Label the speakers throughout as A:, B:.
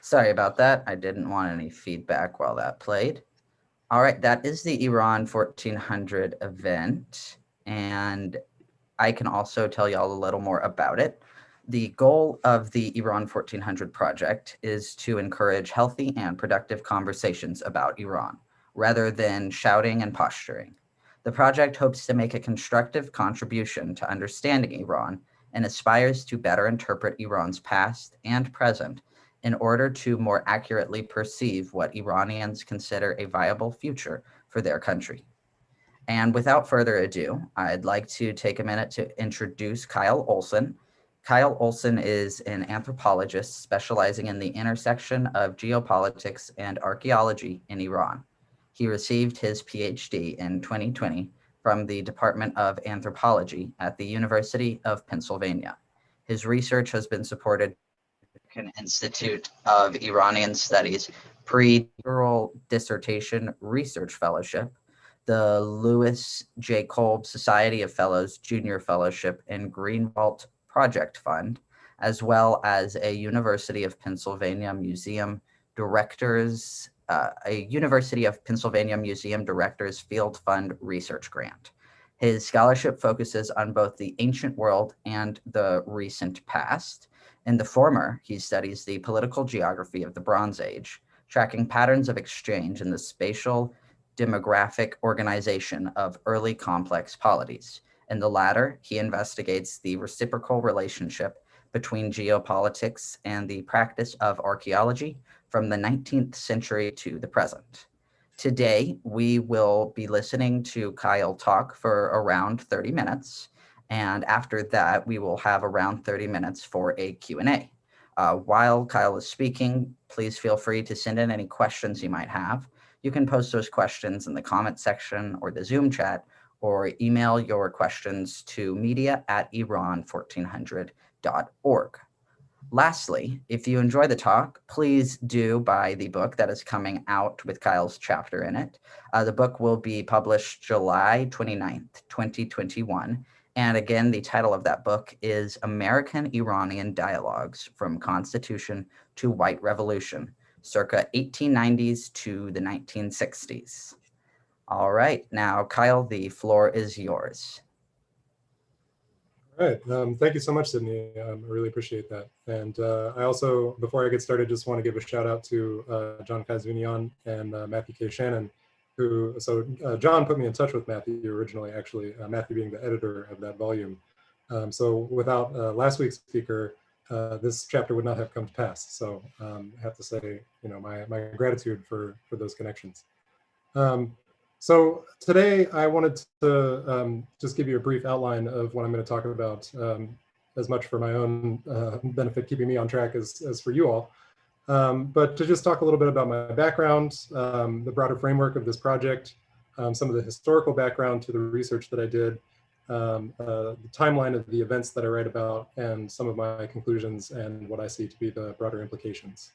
A: Sorry about that. I didn't want any feedback while that played. All right, that is the Iran 1400 event, and I can also tell y'all a little more about it. The goal of the Iran 1400 project is to encourage healthy and productive conversations about Iran, rather than shouting and posturing. The project hopes to make a constructive contribution to understanding Iran and aspires to better interpret Iran's past and present in order to more accurately perceive what Iranians consider a viable future for their country. And without further ado, I'd like to take a minute to introduce Kyle Olson. Kyle Olson is an anthropologist specializing in the intersection of geopolitics and archaeology in Iran. He received his PhD in 2020 from the Department of Anthropology at the University of Pennsylvania. His research has been supported by the American Institute of Iranian Studies pre-doctoral dissertation research fellowship, the Lewis J. Kolb Society of Fellows Junior Fellowship and Greenwald Project Fund, as well as a University of Pennsylvania Museum Directors Field Fund research grant. His scholarship focuses on both the ancient world and the recent past. In the former, he studies the political geography of the Bronze Age, tracking patterns of exchange in the spatial demographic organization of early complex polities. In the latter, he investigates the reciprocal relationship between geopolitics and the practice of archaeology from the 19th century to the present. Today, we will be listening to Kyle talk for around 30 minutes, and after that, we will have around 30 minutes for a Q&A. While Kyle is speaking, please feel free to send in any questions you might have. You can post those questions in the comment section or the Zoom chat, or email your questions to media@iran1400.org. Lastly, if you enjoy the talk, please do buy the book that is coming out with Kyle's chapter in it. The book will be published July 29th, 2021. And again, the title of that book is American-Iranian Dialogues from Constitution to White Revolution, circa 1890s to the 1960s. All right, now, Kyle, the floor is yours.
B: All right, thank you so much, Sydney. I really appreciate that. And I also, before I get started, just want to give a shout out to John Kazunian and Matthew K. Shannon, John put me in touch with Matthew originally, actually, Matthew being the editor of that volume. So without last week's speaker, this chapter would not have come to pass. So I have to say, my gratitude for those connections. So today I wanted to just give you a brief outline of what I'm going to talk about, as much for my own benefit, keeping me on track as for you all. But to just talk a little bit about my background, the broader framework of this project, some of the historical background to the research that I did, the timeline of the events that I write about, and some of my conclusions and what I see to be the broader implications.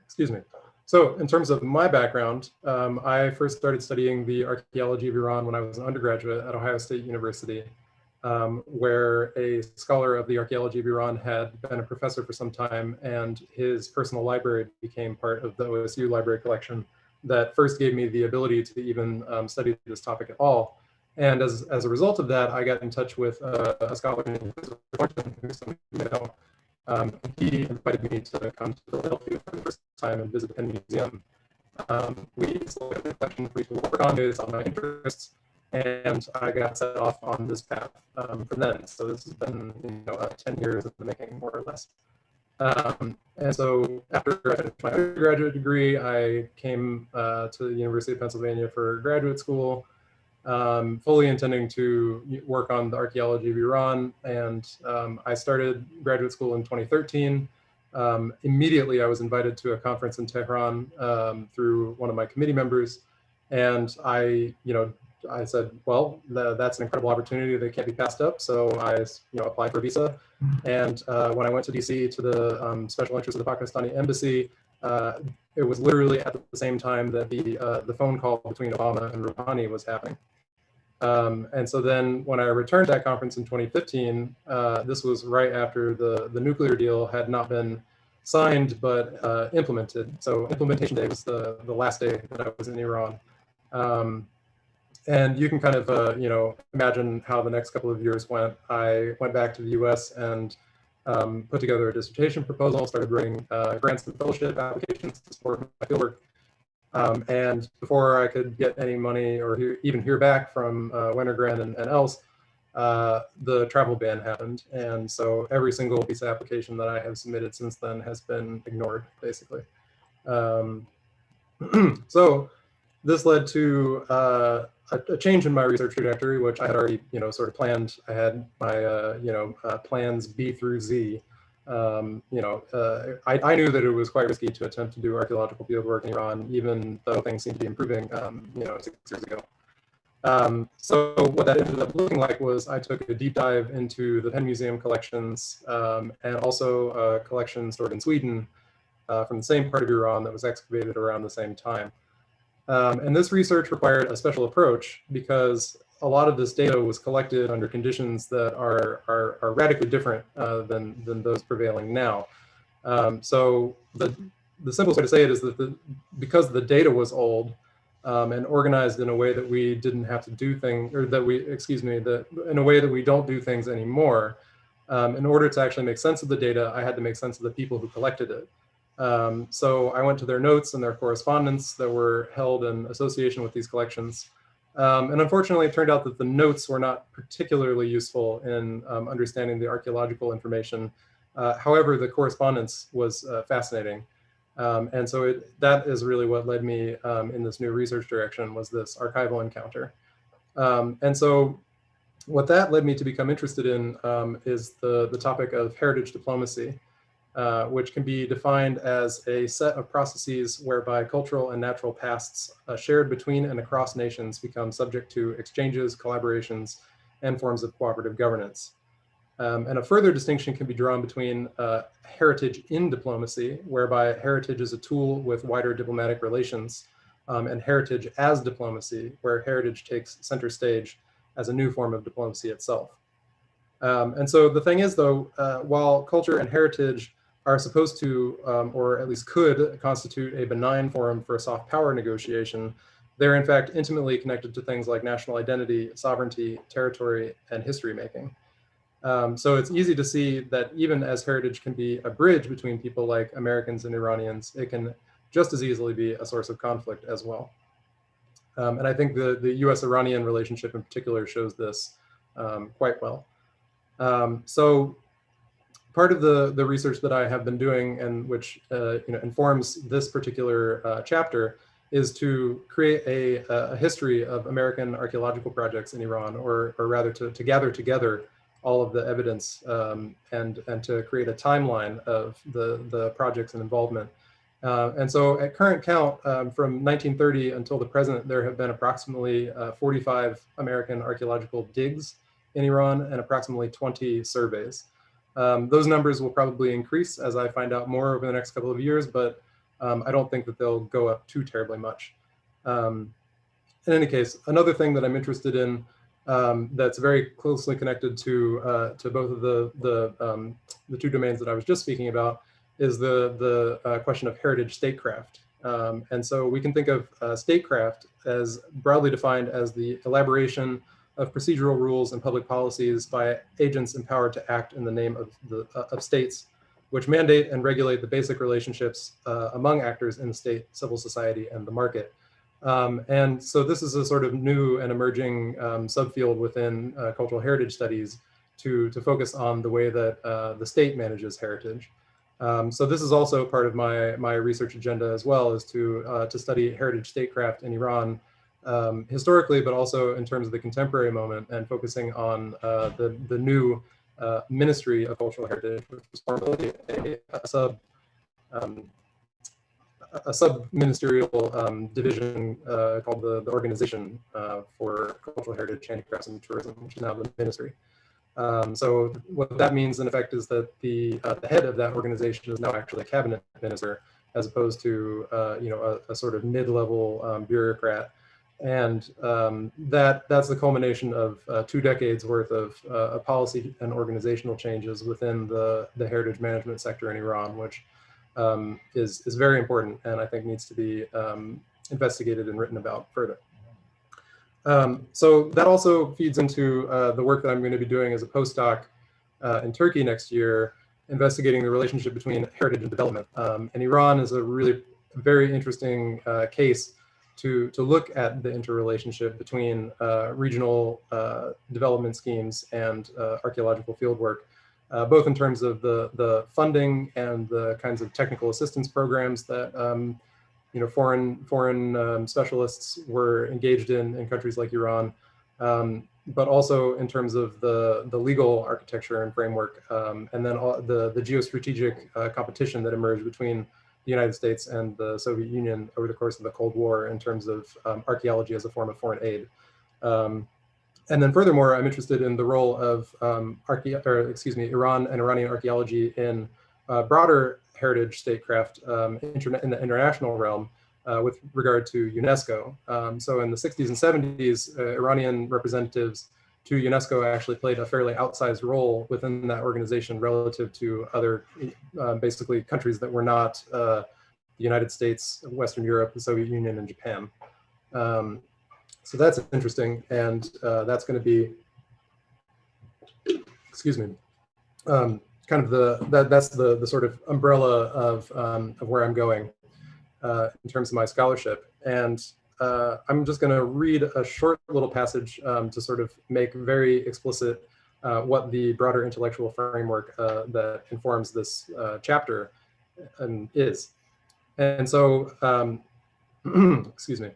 B: Excuse me. So in terms of my background, I first started studying the archaeology of Iran when I was an undergraduate at Ohio State University, where a scholar of the archaeology of Iran had been a professor for some time, and his personal library became part of the OSU library collection that first gave me the ability to even study this topic at all. And as a result of that, I got in touch with a scholar named Thornton, who some of you know. He invited me to come to Philadelphia for the first time and visit the Penn Museum. We selected a collection for each to work on based on my interests, and I got set off on this path from then. So this has been 10 years in the making, more or less. And so after I finished my undergraduate degree, I came to the University of Pennsylvania for graduate school, fully intending to work on the archaeology of Iran. And I started graduate school in 2013. Immediately, I was invited to a conference in Tehran through one of my committee members. And I said, well, that's an incredible opportunity that can't be passed up. So I applied for a visa. And when I went to DC to the special interest of the Pakistani embassy, it was literally at the same time that the phone call between Obama and Rouhani was happening. And so then when I returned to that conference in 2015, this was right after the nuclear deal had not been signed but implemented. So implementation day was the last day that I was in Iran. And you can kind of, imagine how the next couple of years went. I went back to the US and put together a dissertation proposal, started writing grants and fellowship applications to support my fieldwork. And before I could get any money or even hear back from Wintergren and else, the travel ban happened. And so every single piece of application that I have submitted since then has been ignored, basically. So this led to a change in my research trajectory, which I had already, sort of planned. I had my, plans B through Z. I knew that it was quite risky to attempt to do archaeological fieldwork in Iran, even though things seemed to be improving, 6 years ago. So what that ended up looking like was I took a deep dive into the Penn Museum collections and also a collection stored in Sweden from the same part of Iran that was excavated around the same time. And this research required a special approach because a lot of this data was collected under conditions that are radically different than those prevailing now. So the simplest way to say it is that because the data was old and organized in a way that we didn't have to do things, or that in a way that we don't do things anymore, in order to actually make sense of the data, I had to make sense of the people who collected it. So I went to their notes and their correspondence that were held in association with these collections. And unfortunately, it turned out that the notes were not particularly useful in understanding the archaeological information. However, the correspondence was fascinating. And so that is really what led me in this new research direction, was this archival encounter. And so what that led me to become interested in is the topic of heritage diplomacy. Which can be defined as a set of processes whereby cultural and natural pasts shared between and across nations become subject to exchanges, collaborations, and forms of cooperative governance. And a further distinction can be drawn between heritage in diplomacy, whereby heritage is a tool with wider diplomatic relations, and heritage as diplomacy, where heritage takes center stage as a new form of diplomacy itself. And so the thing is, though, while culture and heritage are supposed to, or at least could, constitute a benign forum for a soft power negotiation, they're in fact intimately connected to things like national identity, sovereignty, territory, and history making. So it's easy to see that even as heritage can be a bridge between people like Americans and Iranians, it can just as easily be a source of conflict as well. And I think the U.S. Iranian relationship in particular shows this quite well. So part of the research that I have been doing, and which informs this particular chapter, is to create a history of American archaeological projects in Iran, or rather to gather together all of the evidence and to create a timeline of the projects and involvement. And so at current count, from 1930 until the present, there have been approximately 45 American archaeological digs in Iran and approximately 20 surveys. Those numbers will probably increase as I find out more over the next couple of years, but I don't think that they'll go up too terribly much. In any case, another thing that I'm interested in that's very closely connected to both of the two domains that I was just speaking about is the question of heritage statecraft. And so we can think of statecraft as broadly defined as the elaboration of procedural rules and public policies by agents empowered to act in the name of states, which mandate and regulate the basic relationships among actors in the state, civil society, and the market. And so this is a sort of new and emerging subfield within cultural heritage studies to focus on the way that the state manages heritage. So this is also part of my research agenda as well, is to study heritage statecraft in Iran historically, but also in terms of the contemporary moment, and focusing on the new Ministry of Cultural Heritage, which was formerly a sub-ministerial division called the Organization for Cultural Heritage, Handicrafts, and Tourism, which is now the Ministry. So what that means in effect is that the head of that organization is now actually a cabinet minister, as opposed to a sort of mid-level bureaucrat. And that's the culmination of 2 decades worth of policy and organizational changes within the heritage management sector in Iran, which is very important, and I think needs to be investigated and written about further. So that also feeds into the work that I'm going to be doing as a postdoc in Turkey next year, investigating the relationship between heritage and development. And Iran is a really very interesting case to look at the interrelationship between regional development schemes and archaeological fieldwork, both in terms of the funding and the kinds of technical assistance programs that foreign specialists were engaged in countries like Iran, but also in terms of the legal architecture and framework, and then the geostrategic competition that emerged between the United States and the Soviet Union over the course of the Cold War in terms of archaeology as a form of foreign aid. And then furthermore, I'm interested in the role of Iran and Iranian archaeology in broader heritage statecraft in the international realm with regard to UNESCO. So in the 60s and 70s, Iranian representatives to UNESCO actually played a fairly outsized role within that organization relative to other basically countries that were not the United States, Western Europe, the Soviet Union, and Japan. So that's interesting, and that's going to be, excuse me, kind of that's the sort of umbrella of where I'm going in terms of my scholarship. And I'm just going to read a short little passage to sort of make very explicit what the broader intellectual framework that informs this chapter is. And so, excuse me.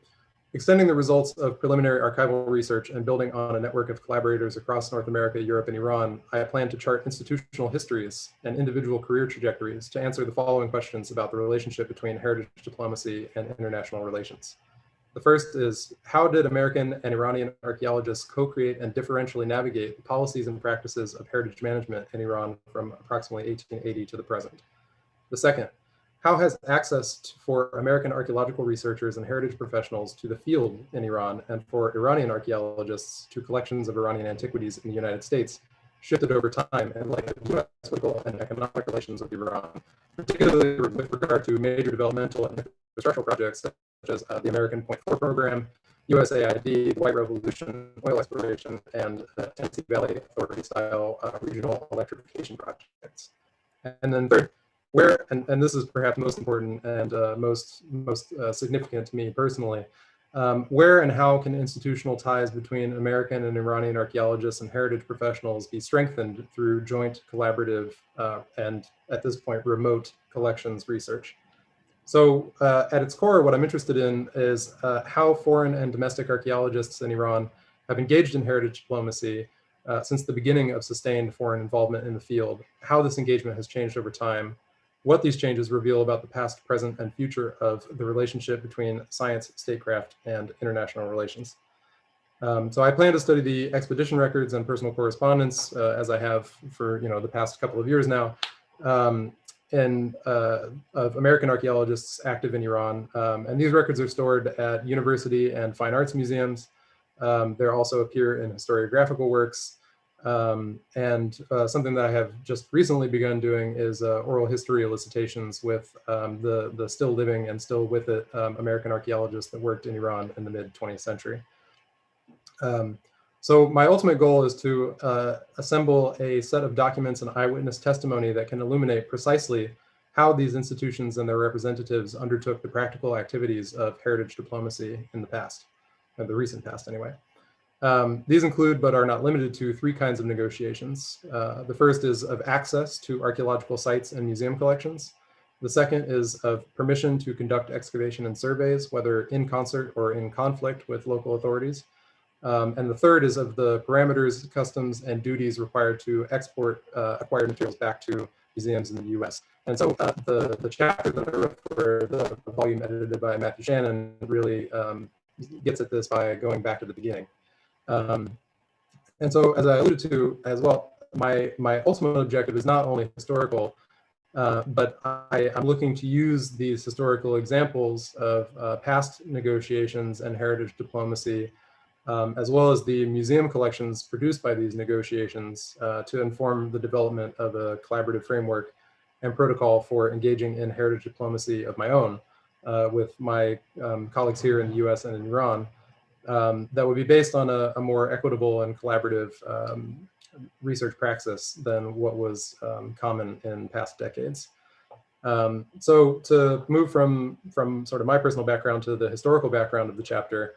B: Extending the results of preliminary archival research and building on a network of collaborators across North America, Europe, and Iran, I plan to chart institutional histories and individual career trajectories to answer the following questions about the relationship between heritage diplomacy and international relations. The first is, how did American and Iranian archaeologists co-create and differentially navigate the policies and practices of heritage management in Iran from approximately 1880 to the present? The second, how has access for American archaeological researchers and heritage professionals to the field in Iran and for Iranian archaeologists to collections of Iranian antiquities in the United States shifted over time and like the U.S. political and economic relations with Iran, particularly with regard to major developmental and infrastructural projects such as the American Point 4 program, USAID, White Revolution, oil exploration, and Tennessee Valley Authority style regional electrification projects. And then third, where, and this is perhaps most important and most significant to me personally, where and how can institutional ties between American and Iranian archaeologists and heritage professionals be strengthened through joint collaborative and at this point remote collections research? So at its core, what I'm interested in is how foreign and domestic archaeologists in Iran have engaged in heritage diplomacy since the beginning of sustained foreign involvement in the field, how this engagement has changed over time, what these changes reveal about the past, present, and future of the relationship between science, statecraft, and international relations. So I plan to study the expedition records and personal correspondence, as I have for the past couple of years now, of American archaeologists active in Iran. And these records are stored at university and fine arts museums. They also appear in historiographical works. And something that I have just recently begun doing is oral history elicitations with the still living and still with it American archaeologists that worked in Iran in the mid-20th century. So my ultimate goal is to assemble a set of documents and eyewitness testimony that can illuminate precisely how these institutions and their representatives undertook the practical activities of heritage diplomacy in the past, or the recent past anyway. These include, but are not limited to, three kinds of negotiations. The first is of access to archaeological sites and museum collections. The second is of permission to conduct excavation and surveys, whether in concert or in conflict with local authorities. And the third is of the parameters, customs, and duties required to export acquired materials back to museums in the U.S. And so the chapter that I wrote for the volume edited by Matthew Shannon really gets at this by going back to the beginning. And so, as I alluded to as well, my ultimate objective is not only historical, but I'm looking to use these historical examples of past negotiations and heritage diplomacy, as well as the museum collections produced by these negotiations to inform the development of a collaborative framework and protocol for engaging in heritage diplomacy of my own with my colleagues here in the US and in Iran, that would be based on a more equitable and collaborative research praxis than what was common in past decades. So to move from sort of my personal background to the historical background of the chapter,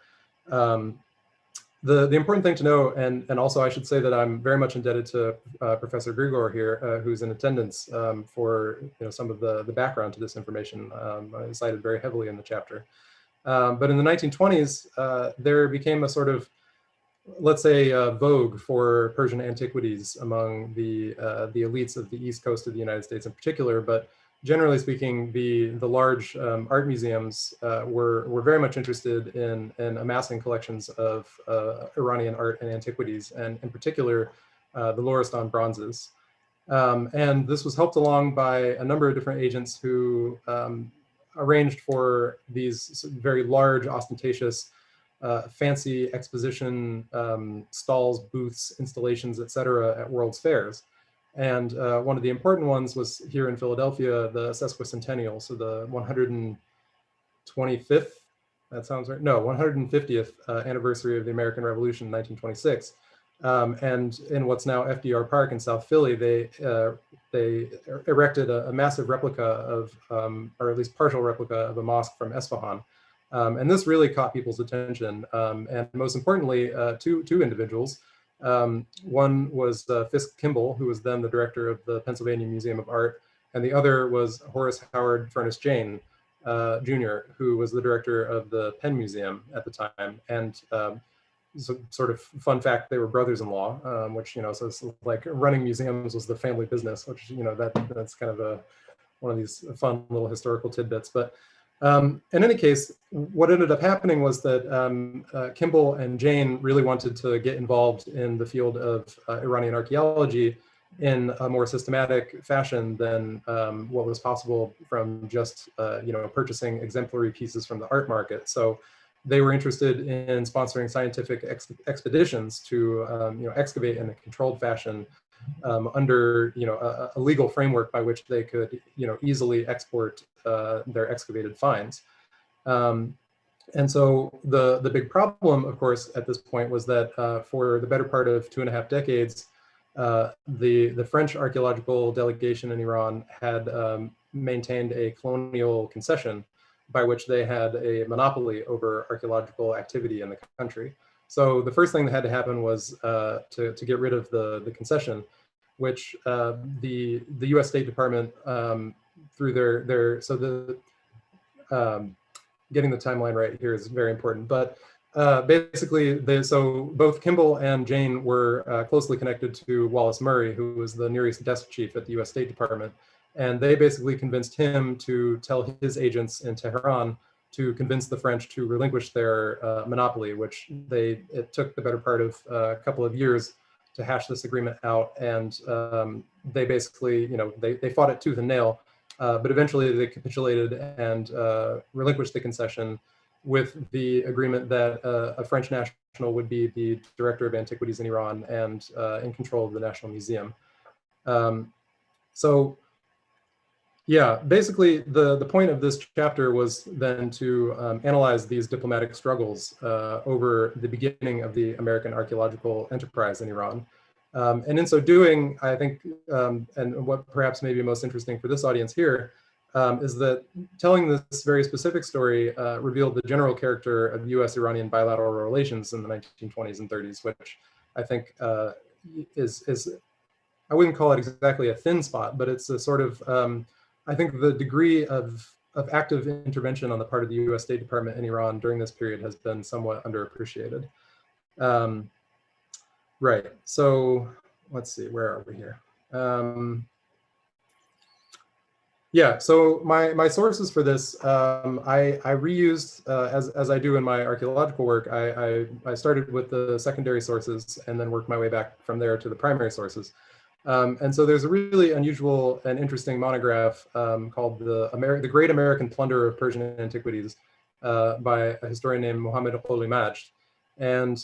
B: the important thing to know, and also I should say that I'm very much indebted to Professor Grigor here, who's in attendance for some of the background to this information. I cited very heavily in the chapter. But in the 1920s, there became a sort of, let's say, vogue for Persian antiquities among the elites of the East Coast of the United States in particular. But generally speaking, the large art museums were very much interested in amassing collections of Iranian art and antiquities, and in particular, the Loristan bronzes. And this was helped along by a number of different agents who arranged for these very large, ostentatious, fancy exposition stalls, booths, installations, etc., at World's Fairs. And one of the important ones was here in Philadelphia, the sesquicentennial, so the 125th, that sounds right, no, 150th anniversary of the American Revolution in 1926. And in what's now FDR Park in South Philly, they erected a massive replica of, or at least partial replica of a mosque from Esfahan. And this really caught people's attention. And most importantly, two individuals. One was Fisk Kimball, who was then the director of the Pennsylvania Museum of Art, and the other was Horace Howard Furnace Jane, Jr., who was the director of the Penn Museum at the time. And so, sort of fun fact, they were brothers-in-law, which, so it's like running museums was the family business, which, that's kind of one of these fun little historical tidbits. But in any case, what ended up happening was that Kimball and Jane really wanted to get involved in the field of Iranian archaeology in a more systematic fashion than what was possible from just purchasing exemplary pieces from the art market. So they were interested in sponsoring scientific expeditions to excavate in a controlled fashion under a legal framework by which they could easily export their excavated finds. And so the big problem, of course, at this point was that for the better part of 2.5 decades, the French archaeological delegation in Iran had maintained a colonial concession by which they had a monopoly over archaeological activity in the country. So the first thing that had to happen was to get rid of the concession, which the U.S. State Department through getting the timeline right here is very important. But basically, so both Kimball and Jane were closely connected to Wallace Murray, who was the nearest desk chief at the U.S. State Department. And they basically convinced him to tell his agents in Tehran to convince the French to relinquish their monopoly, which it took the better part of a couple of years to hash this agreement out. And they basically, they fought it tooth and nail, but eventually they capitulated and relinquished the concession with the agreement that a French national would be the director of antiquities in Iran and in control of the National Museum. So yeah, basically the point of this chapter was then to analyze these diplomatic struggles over the beginning of the American archaeological enterprise in Iran. And in so doing, I think, and what perhaps may be most interesting for this audience here, is that telling this very specific story revealed the general character of U.S. Iranian bilateral relations in the 1920s and 30s, which I think is, I wouldn't call it exactly a thin spot, but it's a sort of, I think the degree of active intervention on the part of the U.S. State Department in Iran during this period has been somewhat underappreciated. Right, so let's see, where are we here? Yeah, so my sources for this, I reused, as I do in my archaeological work, I started with the secondary sources and then worked my way back from there to the primary sources. And so there's a really unusual and interesting monograph called The Great American Plunder of Persian Antiquities by a historian named Mohammed Qoli Majd. And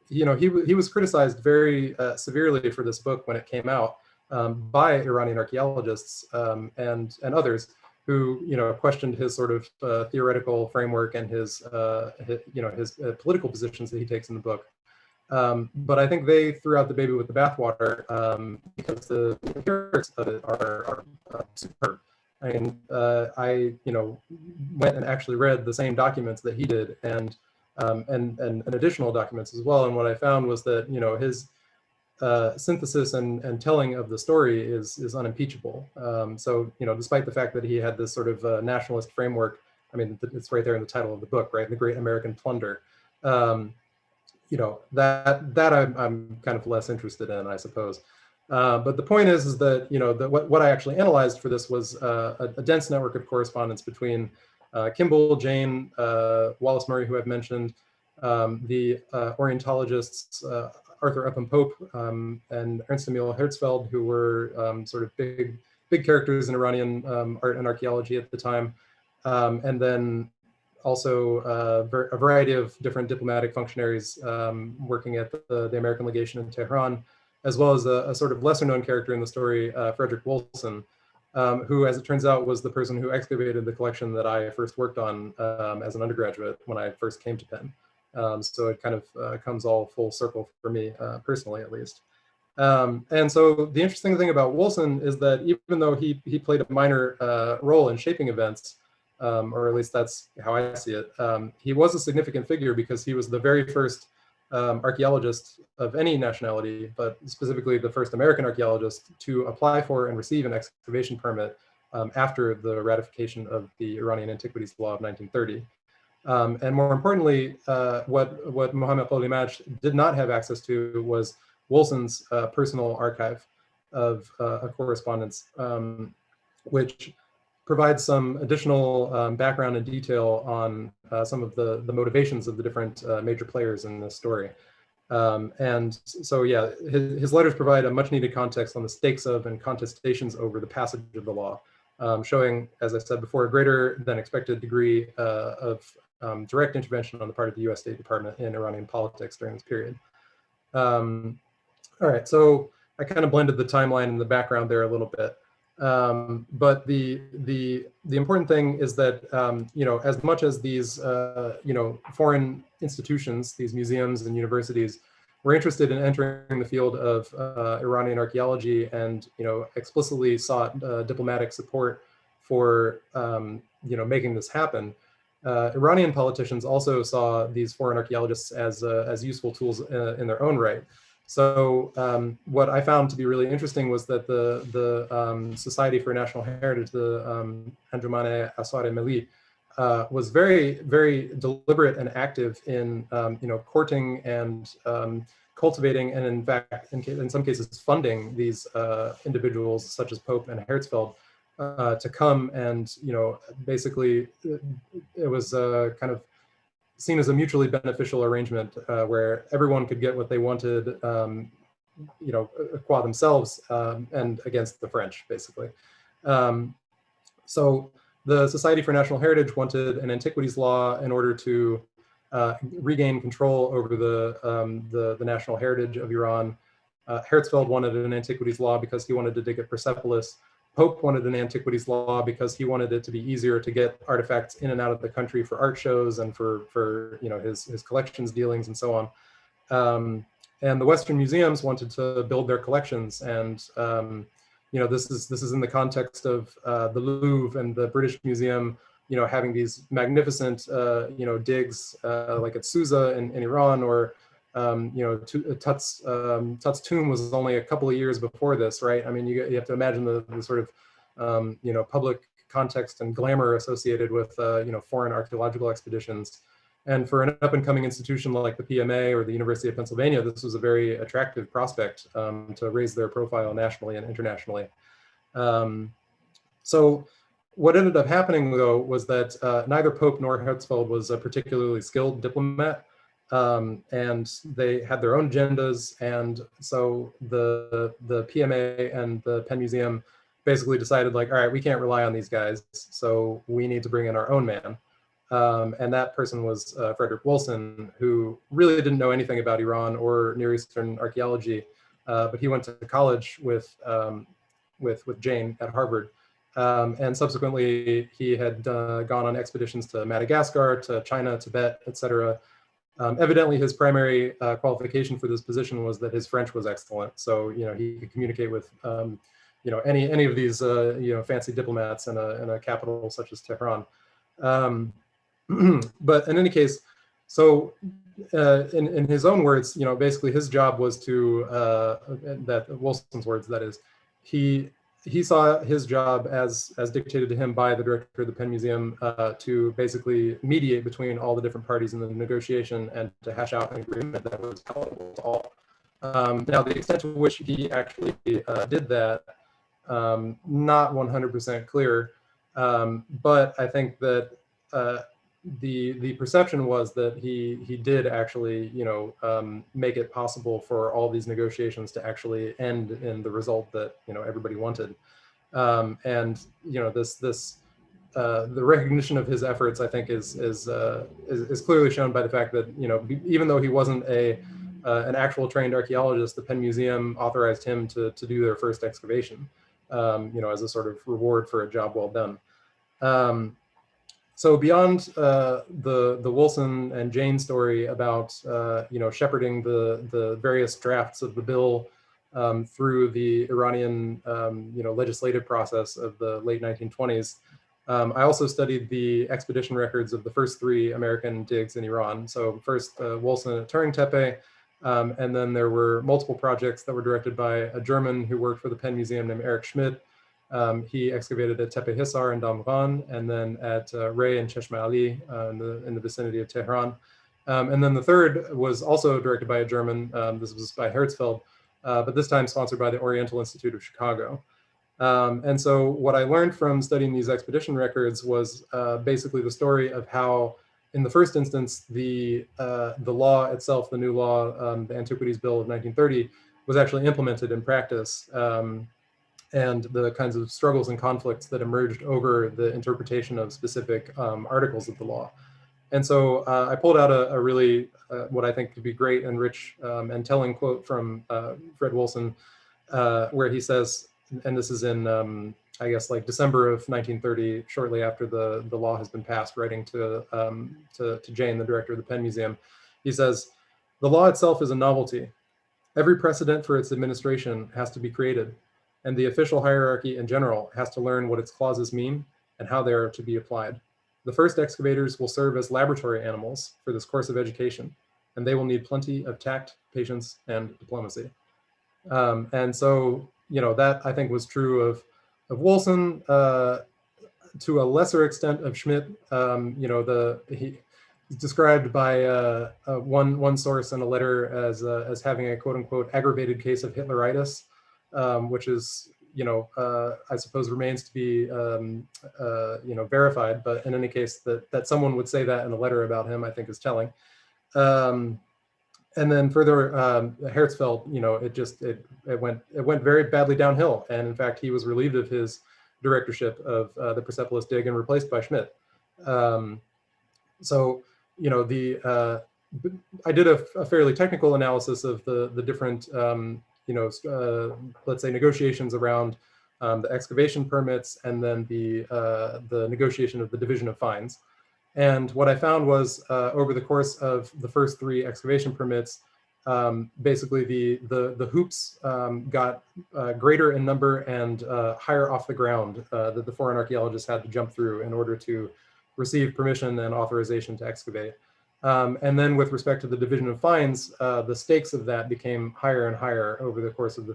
B: he was criticized very severely for this book when it came out, by Iranian archaeologists and others who questioned his sort of theoretical framework and his political positions that he takes in the book. But I think they threw out the baby with the bathwater because the lyrics of it are superb. I mean, I went and actually read the same documents that he did, and additional documents as well. And what I found was that his synthesis and telling of the story is unimpeachable. So despite the fact that he had this sort of nationalist framework, I mean, it's right there in the title of the book, right? The Great American Plunder. That I'm kind of less interested in, I suppose. But the point is that what I actually analyzed for this was a dense network of correspondence between Kimball, Jane, Wallace Murray, who I've mentioned, the Orientologists Arthur Upham Pope and Ernst Emil Herzfeld, who were sort of big characters in Iranian art and archaeology at the time, and then also a variety of different diplomatic functionaries working at the American Legation in Tehran, as well as a sort of lesser known character in the story, Frederick Wilson, who, as it turns out, was the person who excavated the collection that I first worked on as an undergraduate when I first came to Penn. So it kind of comes all full circle for me, personally at least. And so the interesting thing about Wilson is that even though he played a minor role in shaping events, or at least that's how I see it, he was a significant figure because he was the very first archaeologist of any nationality, but specifically the first American archaeologist to apply for and receive an excavation permit after the ratification of the Iranian Antiquities Law of 1930. And more importantly, what Mohammad Qolimaj did not have access to was Wilson's personal archive of a correspondence, which provides some additional background and detail on some of the motivations of the different major players in this story. And so, yeah, his letters provide a much needed context on the stakes of and contestations over the passage of the law, showing, as I said before, a greater than expected degree of direct intervention on the part of the U.S. State Department in Iranian politics during this period. All right, so I kind of blended the timeline and the background there a little bit. But the important thing is that as much as these foreign institutions, these museums and universities, were interested in entering the field of Iranian archaeology and explicitly sought diplomatic support for making this happen, Iranian politicians also saw these foreign archaeologists as useful tools in their own right. So what I found to be really interesting was that the Society for National Heritage, the Anjumane Asar Milli, was very, very deliberate and active in courting and cultivating, and in fact, in some cases, funding these individuals such as Pope and Herzfeld to come and basically it was kind of seen as a mutually beneficial arrangement where everyone could get what they wanted, qua themselves and against the French, basically. So the Society for National Heritage wanted an antiquities law in order to regain control over the national heritage of Iran. Herzfeld wanted an antiquities law because he wanted to dig at Persepolis. Pope wanted an antiquities law because he wanted it to be easier to get artifacts in and out of the country for art shows and for his collections dealings and so on. And the Western museums wanted to build their collections, and this is in the context of the Louvre and the British Museum, having these magnificent digs like at Susa in Iran, or Tut's tomb was only a couple of years before this, right? I mean, you have to imagine the sort of public context and glamour associated with foreign archaeological expeditions. And for an up-and-coming institution like the PMA or the University of Pennsylvania, this was a very attractive prospect to raise their profile nationally and internationally. So what ended up happening, though, was that neither Pope nor Herzfeld was a particularly skilled diplomat. And they had their own agendas, and so the PMA and the Penn Museum basically decided, like, all right, we can't rely on these guys, so we need to bring in our own man. And that person was Frederick Wilson, who really didn't know anything about Iran or Near Eastern archaeology, but he went to college with Jane at Harvard. And subsequently, he had gone on expeditions to Madagascar, to China, Tibet, etc. Evidently, his primary qualification for this position was that his French was excellent. So, he could communicate with, any of these, fancy diplomats in a capital such as Tehran. But in any case, so in his own words, basically his job was to, that Wilson's words, that is, he saw his job as dictated to him by the director of the Penn Museum to basically mediate between all the different parties in the negotiation and to hash out an agreement that was palatable to all. Now, the extent to which he actually did that, not 100% clear, but I think that the perception was that he did actually, make it possible for all these negotiations to actually end in the result that everybody wanted. And the recognition of his efforts, I think, is clearly shown by the fact that even though he wasn't an actual trained archaeologist, the Penn Museum authorized him to do their first excavation, as a sort of reward for a job well done. So beyond the Wilson and Jane story about shepherding the various drafts of the bill through the Iranian legislative process of the late 1920s, I also studied the expedition records of the first 3 American digs in Iran. So first Wilson at Turing Tepe, and then there were multiple projects that were directed by a German who worked for the Penn Museum named Erich Schmidt. He excavated at Tepe Hisar in Damghan, and then at Rey and Cheshma Ali in the vicinity of Tehran. And then the third was also directed by a German. This was by Herzfeld, but this time sponsored by the Oriental Institute of Chicago. And so what I learned from studying these expedition records was basically the story of how, in the first instance, the law itself, the new law, the Antiquities Bill of 1930, was actually implemented in practice. And the kinds of struggles and conflicts that emerged over the interpretation of specific articles of the law. And so I pulled out a really, what I think to be great and rich and telling quote from Fred Wilson, where he says, and this is in, I guess, like December of 1930, shortly after the law has been passed, writing to Jane, the director of the Penn Museum. He says, "The law itself is a novelty. Every precedent for its administration has to be created, and the official hierarchy in general has to learn what its clauses mean and how they are to be applied. The first excavators will serve as laboratory animals for this course of education, and they will need plenty of tact, patience, and diplomacy." And so, that I think was true of Wilson, to a lesser extent of Schmidt. He's described by one source in a letter as having a quote unquote aggravated case of Hitleritis, which is, I suppose remains to be, verified. But in any case, that someone would say that in a letter about him, I think is telling. And then further, Herzfeld, it went very badly downhill. And in fact, he was relieved of his directorship of the Persepolis dig and replaced by Schmidt. So, I did a fairly technical analysis of the different, let's say negotiations around the excavation permits and then the negotiation of the division of fines. And what I found was over the course of the first 3 excavation permits, basically the hoops got greater in number and higher off the ground that the foreign archaeologists had to jump through in order to receive permission and authorization to excavate. And then with respect to the division of fines, the stakes of that became higher and higher over the course of the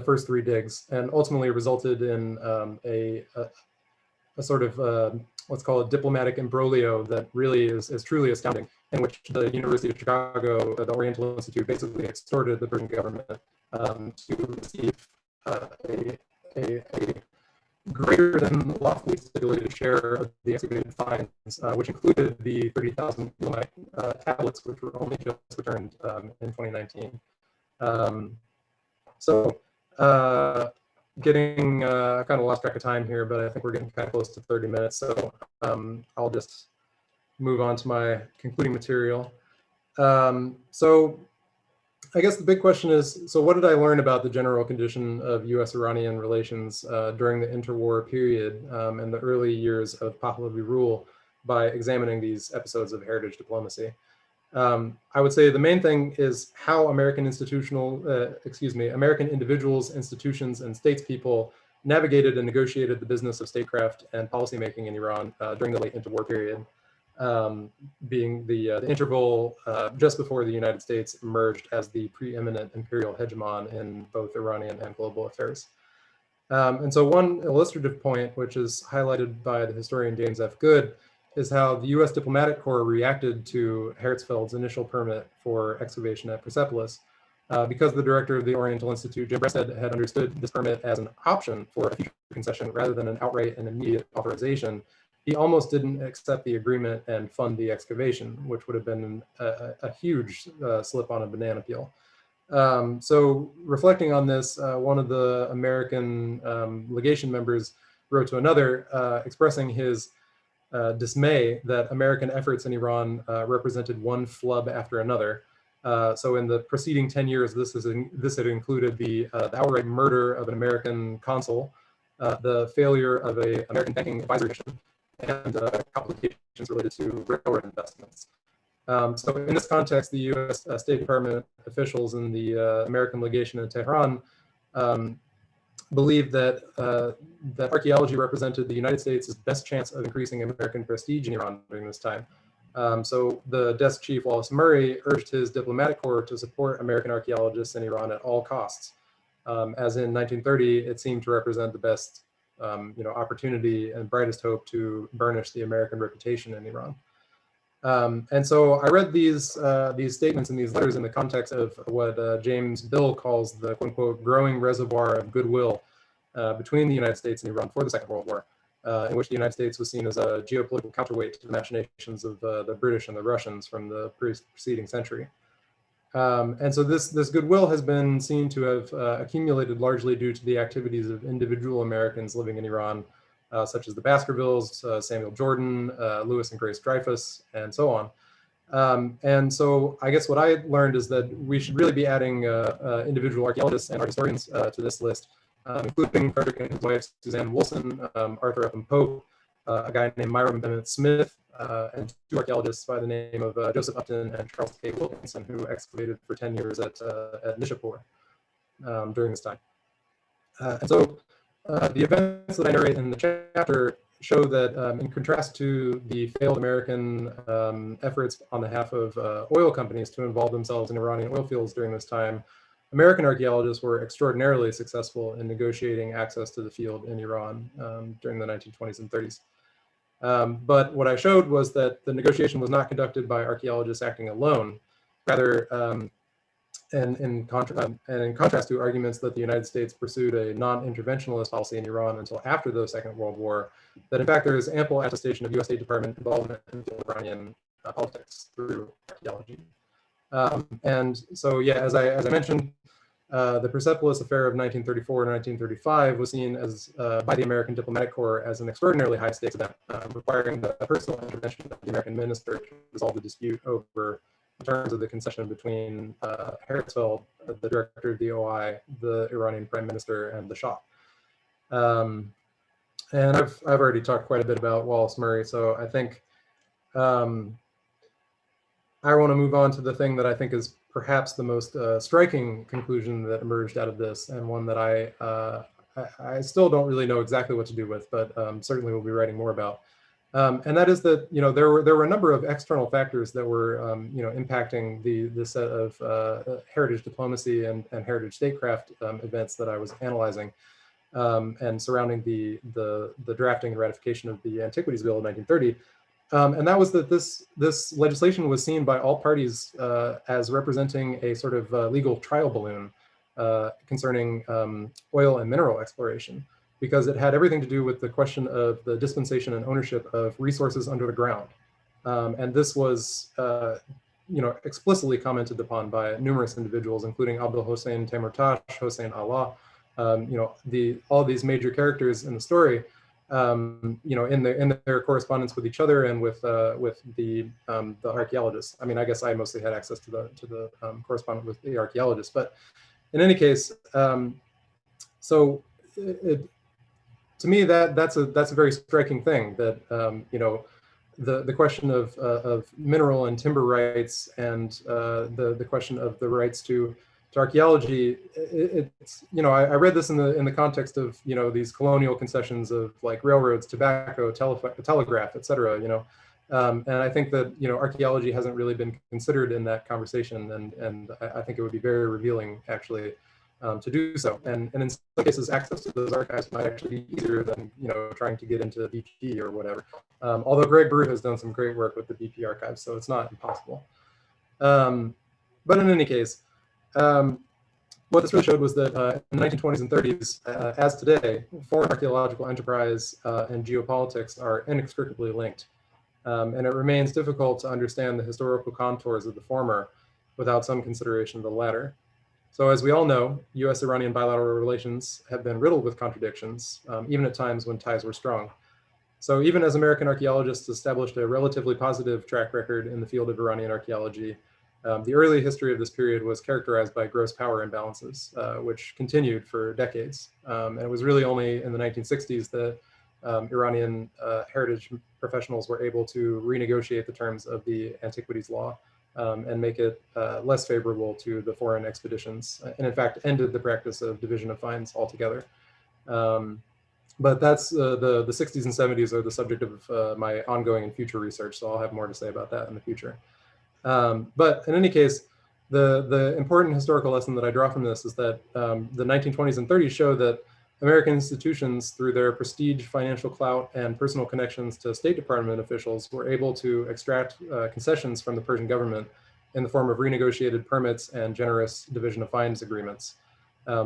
B: first 3 digs, and ultimately resulted in a sort of let's call it diplomatic imbroglio that really is truly astounding, in which the University of Chicago, the Oriental Institute, basically extorted the Persian government to receive a greater than lawfully stipulated share of the excavated finds, which included the 30,000 tablets, which were only just returned in 2019. Getting kind of lost track of time here, but I think we're getting kind of close to 30 minutes. So I'll just move on to my concluding material. So I guess the big question is, so what did I learn about the general condition of U.S.-Iranian relations during the interwar period and the early years of Pahlavi rule by examining these episodes of heritage diplomacy? I would say the main thing is how American individuals, institutions, and statespeople navigated and negotiated the business of statecraft and policymaking in Iran during the late interwar period, being the interval just before the United States emerged as the preeminent imperial hegemon in both Iranian and global affairs. And so one illustrative point, which is highlighted by the historian James F. Good, is how the U.S. diplomatic corps reacted to Hertzfeld's initial permit for excavation at Persepolis. Because the director of the Oriental Institute, Jim Breasted, had understood this permit as an option for a future concession rather than an outright and immediate authorization, he almost didn't accept the agreement and fund the excavation, which would have been a huge slip on a banana peel. So reflecting on this, one of the American legation members wrote to another expressing his dismay that American efforts in Iran represented one flub after another. So in the preceding 10 years, this had included the outright murder of an American consul, the failure of an American banking advisory mission, and complications related to railroad investments. So in this context, the U.S. State Department officials in the American legation in Tehran believed that that archaeology represented the United States' best chance of increasing American prestige in Iran during this time. So the desk chief, Wallace Murray, urged his diplomatic corps to support American archaeologists in Iran at all costs. As in 1930, it seemed to represent the best opportunity and brightest hope to burnish the American reputation in Iran. And so I read these statements and these letters in the context of what James Bill calls the quote unquote growing reservoir of goodwill between the United States and Iran for the Second World War, in which the United States was seen as a geopolitical counterweight to the machinations of the British and the Russians from the preceding century. And so this goodwill has been seen to have accumulated largely due to the activities of individual Americans living in Iran, such as the Baskervilles, Samuel Jordan, Lewis and Grace Dreyfus, and so on. And so I guess what I learned is that we should really be adding individual archaeologists and art historians to this list, including Frederick and his wife, Suzanne Wilson, Arthur Upham Pope, a guy named Myron Bennett Smith, and two archaeologists by the name of Joseph Upton and Charles K. Wilkinson, who excavated for 10 years at Nishapur during this time. And so the events that I narrate in the chapter show that in contrast to the failed American efforts on behalf of oil companies to involve themselves in Iranian oil fields during this time, American archaeologists were extraordinarily successful in negotiating access to the field in Iran during the 1920s and 30s. But what I showed was that the negotiation was not conducted by archaeologists acting alone. Rather, and in contrast to arguments that the United States pursued a non-interventionalist policy in Iran until after the Second World War, that in fact there is ample attestation of U.S. State Department involvement in Iranian politics through archaeology. And so, yeah, as I mentioned, the Persepolis affair of 1934 and 1935 was seen as by the American diplomatic corps as an extraordinarily high stakes event, requiring the personal intervention of the American minister to resolve the dispute over in terms of the concession between Hertzfeld, the director of the OI, the Iranian prime minister, and the Shah. And I've already talked quite a bit about Wallace Murray, so I think I want to move on to the thing that I think is perhaps the most striking conclusion that emerged out of this, and one that I still don't really know exactly what to do with, but certainly we'll be writing more about. And that is that there were a number of external factors that were impacting the set of heritage diplomacy and heritage statecraft events that I was analyzing, and surrounding the drafting and ratification of the Antiquities Bill of 1930. And that was that this legislation was seen by all parties as representing a sort of legal trial balloon concerning oil and mineral exploration, because it had everything to do with the question of the dispensation and ownership of resources under the ground. And this was explicitly commented upon by numerous individuals, including Abdul Hossein Temurtash, Hossein Allah, all these major characters in the story. in their correspondence with each other and with the archaeologists. I mean, I guess I mostly had access to the correspondence with the archaeologists, but in any case, so to me that's a very striking thing, that the question of mineral and timber rights, and the question of the rights to archaeology. It's I read this in the context of these colonial concessions of like railroads, tobacco, telegraph, etc. And I think that archaeology hasn't really been considered in that conversation, and I think it would be very revealing actually to do so. And in some cases, access to those archives might actually be easier than trying to get into BP or whatever. Although Greg Brew has done some great work with the BP archives, so it's not impossible. But in any case, what this really showed was that in the 1920s and 30s, as today, foreign archaeological enterprise and geopolitics are inextricably linked. And it remains difficult to understand the historical contours of the former without some consideration of the latter. So as we all know, U.S. Iranian bilateral relations have been riddled with contradictions, even at times when ties were strong. So even as American archaeologists established a relatively positive track record in the field of Iranian archaeology, the early history of this period was characterized by gross power imbalances, which continued for decades. And it was really only in the 1960s that Iranian heritage professionals were able to renegotiate the terms of the Antiquities Law and make it less favorable to the foreign expeditions, and in fact ended the practice of division of fines altogether. But that's the 60s and 70s are the subject of my ongoing and future research, so I'll have more to say about that in the future. But in any case, the important historical lesson that I draw from this is that the 1920s and 30s show that American institutions, through their prestige, financial clout, and personal connections to State Department officials, were able to extract concessions from the Persian government in the form of renegotiated permits and generous division of fines agreements.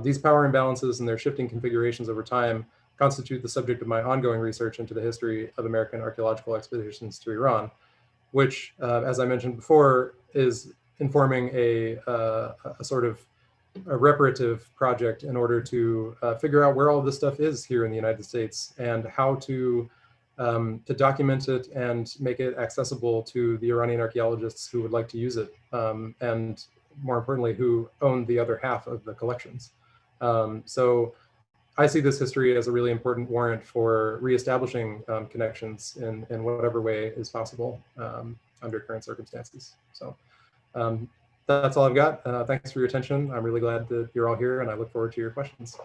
B: These power imbalances and their shifting configurations over time constitute the subject of my ongoing research into the history of American archaeological expeditions to Iran, which, as I mentioned before, is informing a sort of a reparative project in order to figure out where all this stuff is here in the United States and how to document it and make it accessible to the Iranian archaeologists who would like to use it, and more importantly, who own the other half of the collections. So I see this history as a really important warrant for reestablishing connections in whatever way is possible under current circumstances. So that's all I've got. Thanks for your attention. I'm really glad that you're all here, and I look forward to your questions.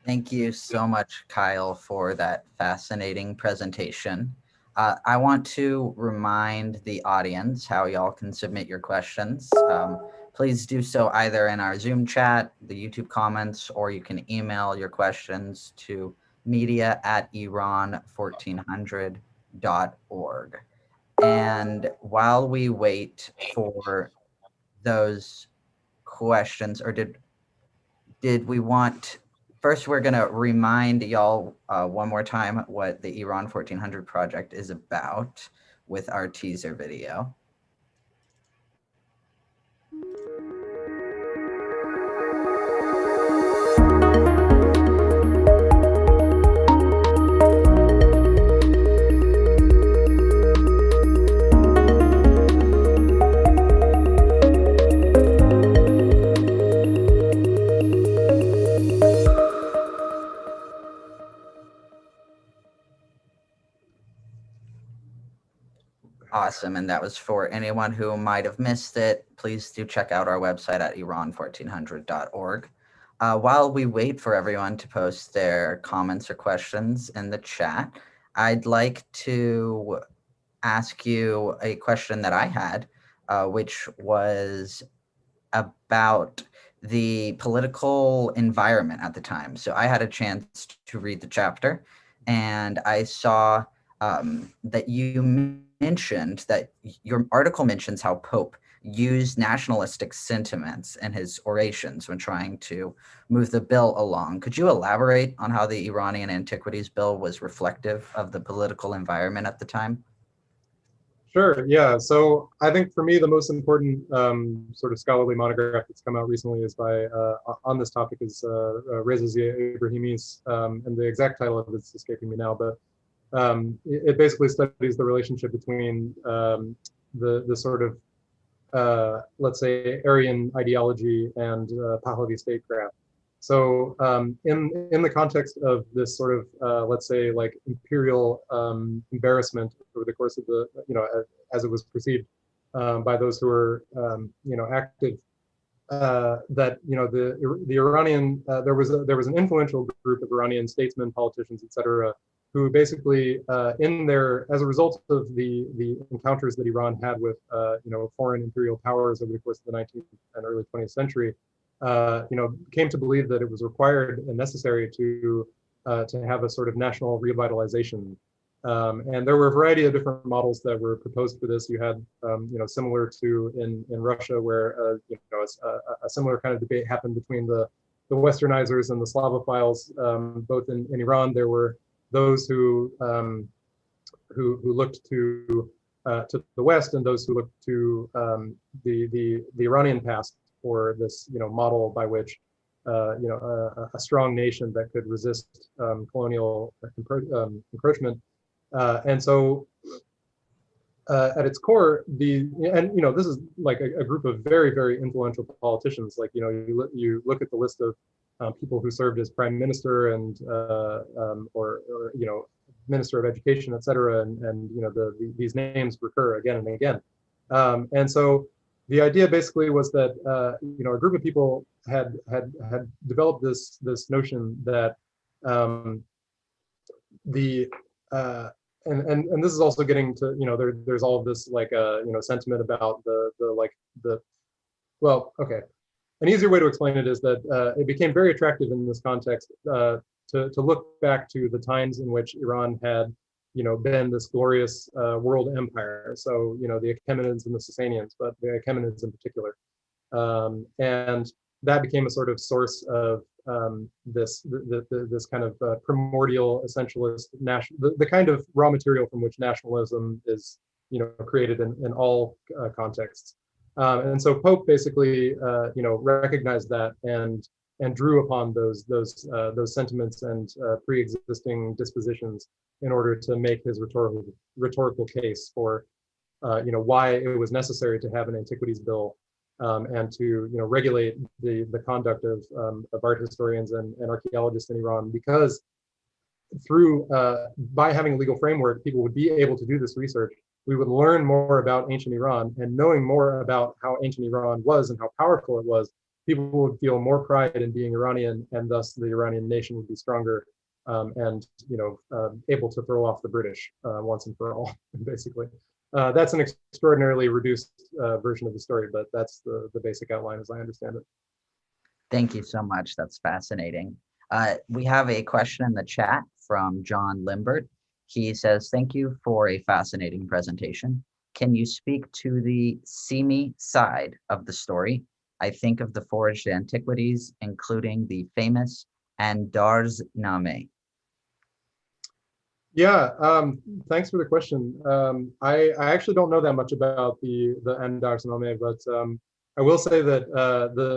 A: Thank you so much, Kyle, for that fascinating presentation. I want to remind the audience how y'all can submit your questions. Please do so either in our Zoom chat, the YouTube comments, or you can email your questions to media@iran1400.org. And while we wait for those questions, or did we want, first we're going to remind y'all one more time what the Iran 1400 project is about with our teaser video. Awesome. And that was for anyone who might have missed it. Please do check out our website at Iran1400.org. While we wait for everyone to post their comments or questions in the chat, I'd like to ask you a question that I had, which was about the political environment at the time. So I had a chance to read the chapter, and I saw that you mentioned that your article mentions how Pope used nationalistic sentiments in his orations when trying to move the bill along. Could you elaborate on how the Iranian Antiquities Bill was reflective of the political environment at the time?
B: Sure. Yeah. So I think for me, the most important sort of scholarly monograph that's come out recently is by on this topic is Reza Zia Ibrahimi's, and the exact title of it's escaping me now, but it basically studies the relationship between the sort of let's say Aryan ideology and Pahlavi statecraft. So in the context of this sort of let's say like imperial embarrassment over the course of the as it was perceived by those who were active, that the Iranian there was an influential group of Iranian statesmen, politicians, etc., who basically in their as a result of the encounters that Iran had with foreign imperial powers over the course of the 19th and early 20th century, came to believe that it was required and necessary to have a sort of national revitalization. And there were a variety of different models that were proposed for this. You had, similar to in Russia, where a similar kind of debate happened between the Westernizers and the Slavophiles. Both in Iran, there were those who looked to the West and those who looked to the Iranian past for this model by which a strong nation that could resist colonial encroachment. And so at its core, this is like a group of very, very influential politicians. Like, you look at the list of people who served as prime minister and or minister of education, et cetera, and these names recur again and again. And so the idea basically was that a group of people had developed this notion that and this is also getting to there's all of this like sentiment about an easier way to explain it is that it became very attractive in this context to look back to the times in which Iran had been this glorious world empire. So the Achaemenids and the Sasanians, but the Achaemenids in particular, and that became a sort of source of this kind of primordial essentialist the kind of raw material from which nationalism is created in all contexts. And so Pope basically recognized that and drew upon those sentiments and pre-existing dispositions in order to make his rhetorical case for why it was necessary to have an Antiquities Bill. And to regulate the conduct of art historians and archaeologists in Iran, because through by having a legal framework, people would be able to do this research. We would learn more about ancient Iran, and knowing more about how ancient Iran was and how powerful it was, people would feel more pride in being Iranian, and thus the Iranian nation would be stronger and able to throw off the British once and for all, basically. That's an extraordinarily reduced version of the story, but that's the basic outline as I understand it.
A: Thank you so much. That's fascinating. We have a question in the chat from John Limbert. He says, thank you for a fascinating presentation. Can you speak to the seamy side of the story? I think of the forged antiquities, including the famous Andarsname.
B: Yeah, thanks for the question. I actually don't know that much about the Andarsname, but I will say that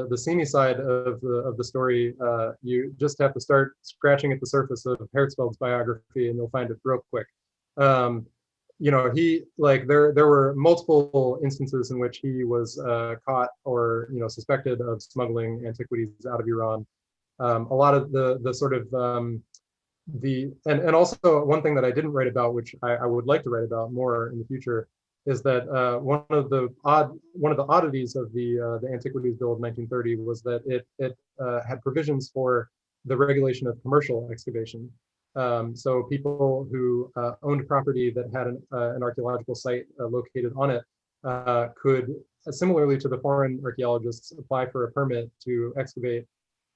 B: the seamy side of the story, you just have to start scratching at the surface of Herzfeld's biography, and you'll find it real quick. He there were multiple instances in which he was caught or suspected of smuggling antiquities out of Iran. A lot of the sort of and also one thing that I didn't write about, which I would like to write about more in the future, is that one of the oddities of the Antiquities Bill of 1930 was that it had provisions for the regulation of commercial excavation. So people who owned property that had an archaeological site located on it could, similarly to the foreign archaeologists, apply for a permit to excavate.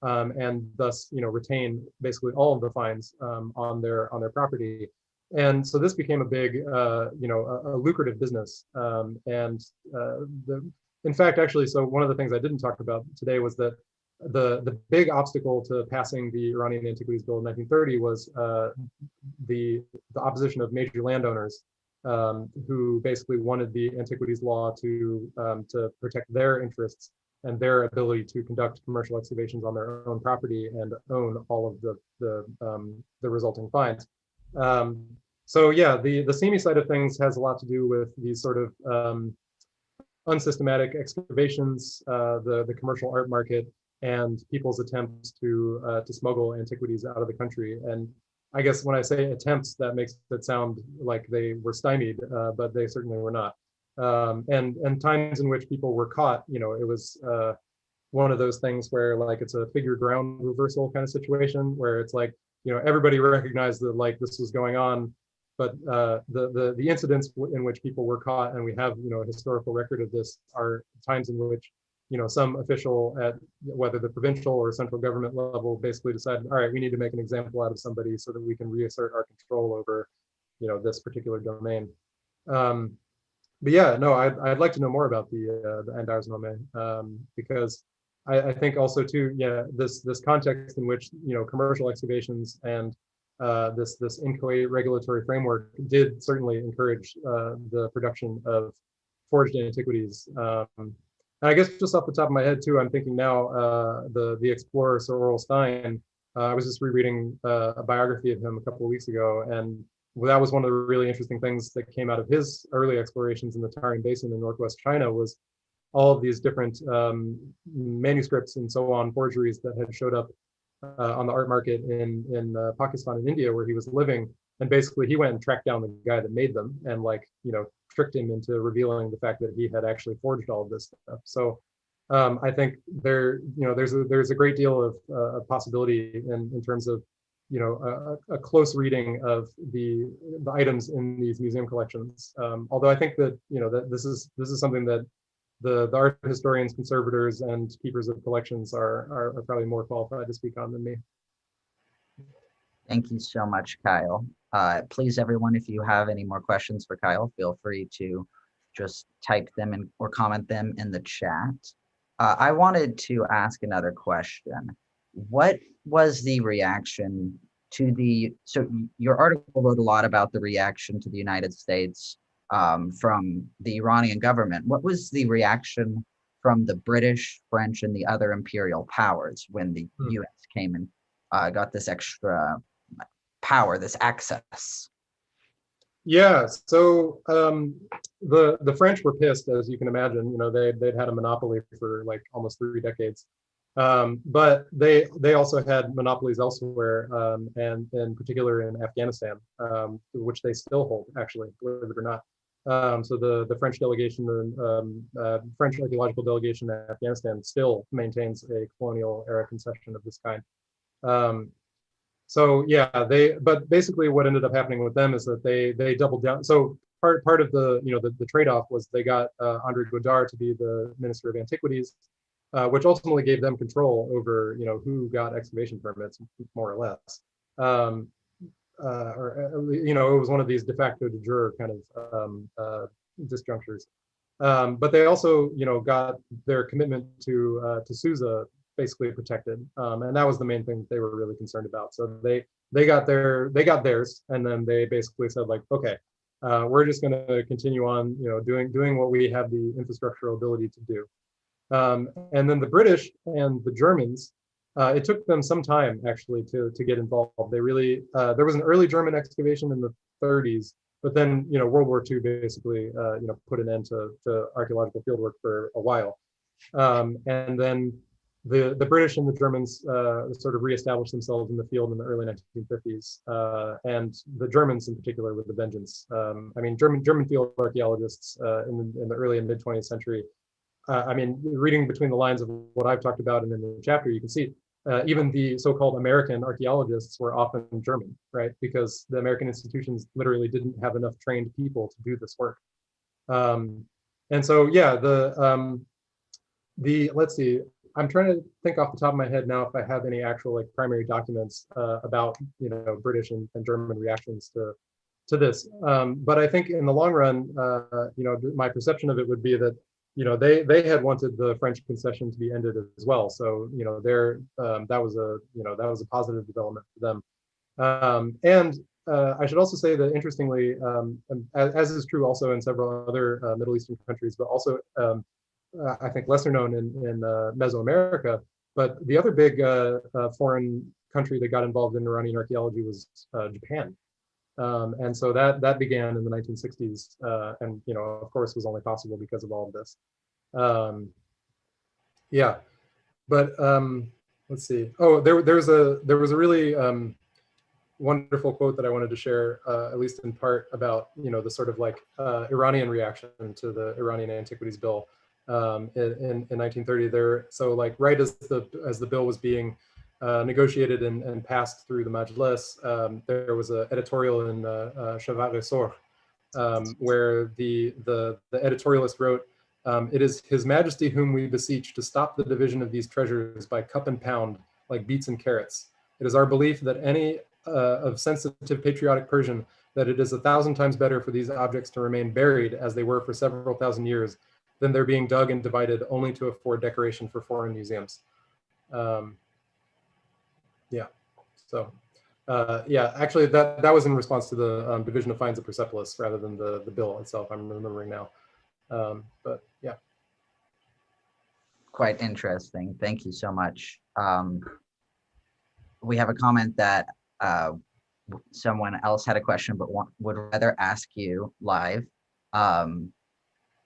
B: And thus, retain basically all of the finds on their property, and so this became a big, a lucrative business. In fact, actually, so one of the things I didn't talk about today was that the big obstacle to passing the Iranian Antiquities Bill of 1930 was the opposition of major landowners who basically wanted the antiquities law to protect their interests and their ability to conduct commercial excavations on their own property and own all of the resulting finds. So yeah, the SEMI side of things has a lot to do with these sort of unsystematic excavations, the commercial art market, and people's attempts to smuggle antiquities out of the country. And I guess when I say attempts, that makes it sound like they were stymied, but they certainly were not. And times in which people were caught, it was one of those things where like it's a figure ground reversal kind of situation where it's like, everybody recognized that like this was going on, but the incidents in which people were caught, and we have a historical record of this, are times in which some official at whether the provincial or central government level basically decided, all right, we need to make an example out of somebody so that we can reassert our control over this particular domain. But yeah, no, I'd like to know more about the Andarsname, because I think also too, yeah, this context in which commercial excavations and this inchoate regulatory framework did certainly encourage the production of forged antiquities. And I guess just off the top of my head too, I'm thinking now the explorer Sir Oral Stein. I was just rereading a biography of him a couple of weeks ago, and that was one of the really interesting things that came out of his early explorations in the Tarim Basin in northwest China was all of these different manuscripts and so on, forgeries that had showed up on the art market in Pakistan and India where he was living. And basically he went and tracked down the guy that made them and tricked him into revealing the fact that he had actually forged all of this stuff. So I think there's a great deal of possibility in terms of a close reading of the items in these museum collections. Although I think that that this is something that the art historians, conservators, and keepers of collections are probably more qualified to speak on than me.
A: Thank you so much, Kyle. Please, everyone, if you have any more questions for Kyle, feel free to just type them in or comment them in the chat. I wanted to ask another question. What was the reaction to so your article wrote a lot about the reaction to the United States from the Iranian government. What was the reaction from the British, French, and the other imperial powers when the US came and got this extra power, this access?
B: Yeah, so the French were pissed, as you can imagine. They'd had a monopoly for like almost 3 decades, but they also had monopolies elsewhere, and in particular in Afghanistan, which they still hold, actually, believe it or not. So the French delegation, French archaeological delegation in Afghanistan still maintains a colonial era concession of this kind. So yeah, but basically what ended up happening with them is that they doubled down. So part of the trade-off was they got Andre Godard to be the Minister of Antiquities, which ultimately gave them control over who got excavation permits, more or less. It was one of these de facto de jure kind of disjunctures. But they also got their commitment to Sousa basically protected, and that was the main thing that they were really concerned about. So they got theirs, and then they basically said like, okay, we're just going to continue on, doing what we have the infrastructural ability to do. And then the British and the Germans, it took them some time actually to get involved. They really there was an early German excavation in the 30s, but then World War II basically put an end to archaeological fieldwork for a while, and then the British and the Germans sort of reestablished themselves in the field in the early 1950s, and the Germans in particular with a vengeance. I mean, German field archaeologists in the early and mid 20th century. I mean, reading between the lines of what I've talked about and in the chapter, you can see even the so-called American archaeologists were often German, right? Because the American institutions literally didn't have enough trained people to do this work. And so, yeah, let's see, I'm trying to think off the top of my head now if I have any actual like primary documents about British and German reactions to this. But I think in the long run, my perception of it would be that they had wanted the French concession to be ended as well. So that was a positive development for them. And I should also say that interestingly, as is true also in several other Middle Eastern countries, but also I think lesser known in Mesoamerica, but the other big foreign country that got involved in Iranian archaeology was Japan. And so that began in the 1960s, and of course was only possible because of all of this. Yeah, but let's see. Oh, there was a really wonderful quote that I wanted to share, at least in part, about the sort of like Iranian reaction to the Iranian Antiquities Bill in 1930. There, so like right as the bill was being negotiated and passed through the Majlis, there was an editorial in Shavar Resor, where the editorialist wrote, "It is His Majesty whom we beseech to stop the division of these treasures by cup and pound, like beets and carrots. It is our belief that any of sensitive patriotic Persian that it is 1,000 times better for these objects to remain buried as they were for several thousand years than they're being dug and divided only to afford decoration for foreign museums." Yeah, so yeah, actually that was in response to the division of fines of Persepolis rather than the bill itself, I'm remembering now. But yeah.
A: Quite interesting. Thank you so much. We have a comment that someone else had a question but would rather ask you live.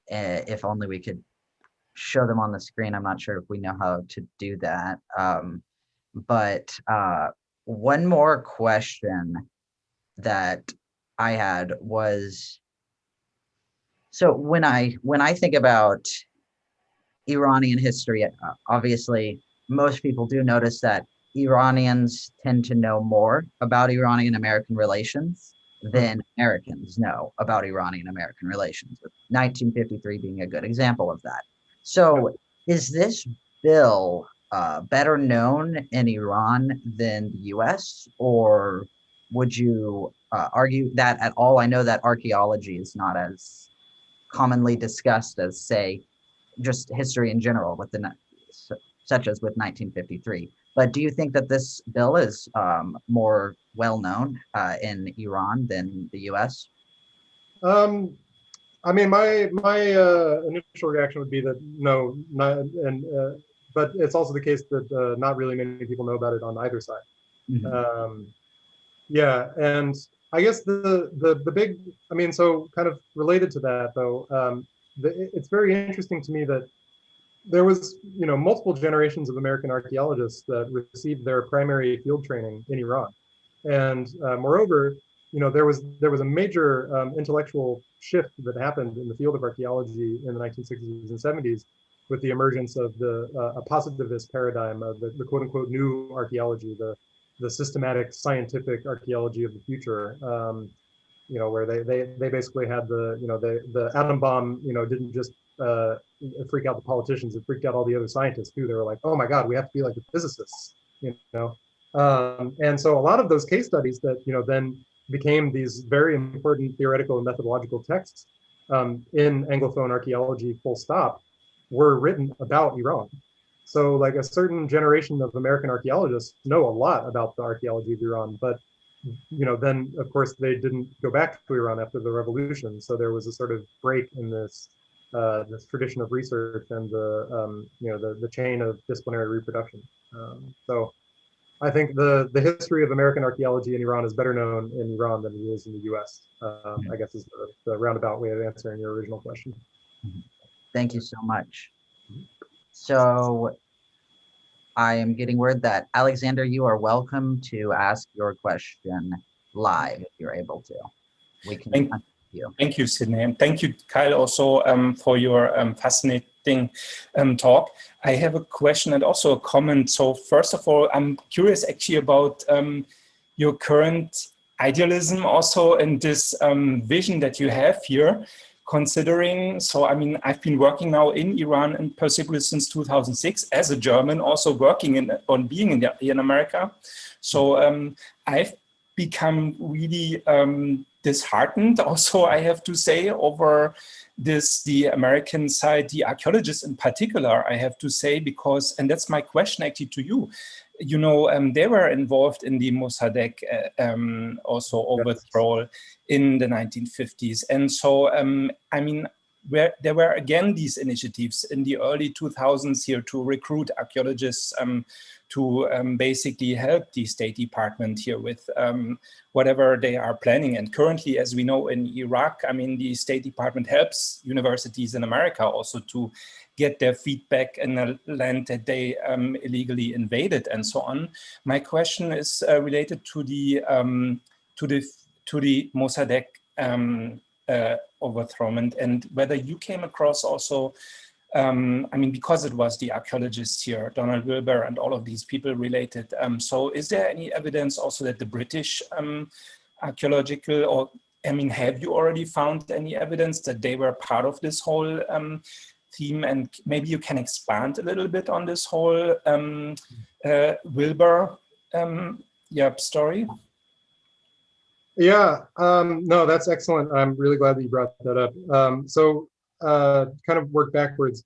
A: If only we could show them on the screen. I'm not sure if we know how to do that. But one more question that I had was, so when I think about Iranian history, obviously most people do notice that Iranians tend to know more about Iranian-American relations than Americans know about Iranian-American relations, with 1953 being a good example of that. So is this bill better known in Iran than the U.S., or would you argue that at all? I know that archaeology is not as commonly discussed as, say, just history in general, with such as with 1953. But do you think that this bill is more well known in Iran than the U.S.?
B: I mean, my initial reaction would be that no, not, and but it's also the case that not really many people know about it on either side. Mm-hmm. Yeah, and I guess the big, I mean, so kind of related to that though, it's very interesting to me that there was, multiple generations of American archaeologists that received their primary field training in Iran, and moreover, there was a major intellectual shift that happened in the field of archaeology in the 1960s and 70s with the emergence of a positivist paradigm of the quote unquote new archaeology, the systematic scientific archaeology of the future, where they basically had the atom bomb, didn't just freak out the politicians, it freaked out all the other scientists too. They were like, oh my God, we have to be like the physicists, and so a lot of those case studies that then became these very important theoretical and methodological texts in Anglophone archaeology, full stop, were written about Iran. So like a certain generation of American archaeologists know a lot about the archaeology of Iran, but then of course they didn't go back to Iran after the revolution. So there was a sort of break in this this tradition of research and the chain of disciplinary reproduction. So I think the history of American archaeology in Iran is better known in Iran than it is in the U.S. I guess is the roundabout way of answering your original question.
A: Thank you so much. So I am getting word that Alexander, you are welcome to ask your question live if you're able to. We can unmute you.
C: Thank you, Sydney, and thank you, Kyle, also for your fascinating talk. I have a question and also a comment. So first of all, I'm curious actually about your current idealism also in this vision that you have here. Considering, so I mean, I've been working now in Iran and Persepolis since 2006 as a German, also working on being in America. So I've become really disheartened also, I have to say, over the American side, the archaeologists in particular, I have to say, because, and that's my question actually to you, you know, they were involved in the Mossadegh also overthrow in the 1950s. And so, I mean, there were again these initiatives in the early 2000s here to recruit archaeologists to basically help the State Department here with whatever they are planning. And currently, as we know in Iraq, I mean, the State Department helps universities in America also to get their feedback in the land that they illegally invaded and so on. My question is related to the Mossadegh overthrow, and whether you came across also, I mean, because it was the archaeologists here, Donald Wilbur and all of these people related. So is there any evidence also that the British archaeological, or I mean, have you already found any evidence that they were part of this whole theme? And maybe you can expand a little bit on this whole Wilbur story.
B: Yeah, no, that's excellent. I'm really glad that you brought that up. Kind of work backwards.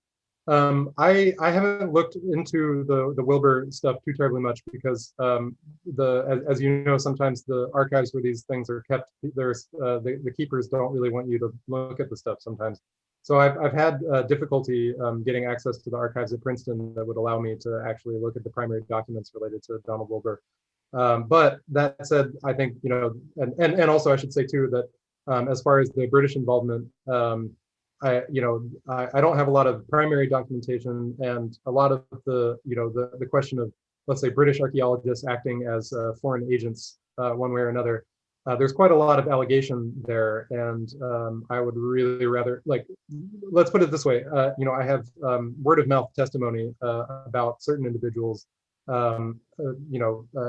B: I haven't looked into the Wilbur stuff too terribly much because as you know, sometimes the archives where these things are kept, the keepers don't really want you to look at the stuff sometimes. So I've had difficulty getting access to the archives at Princeton that would allow me to actually look at the primary documents related to Donald Wilbur. But that said, I think, you know, and also I should say too that as far as the British involvement, I don't have a lot of primary documentation, and a lot of the question of, let's say, British archaeologists acting as foreign agents one way or another. There's quite a lot of allegation there, and I would really rather, like, let's put it this way, I have word of mouth testimony about certain individuals,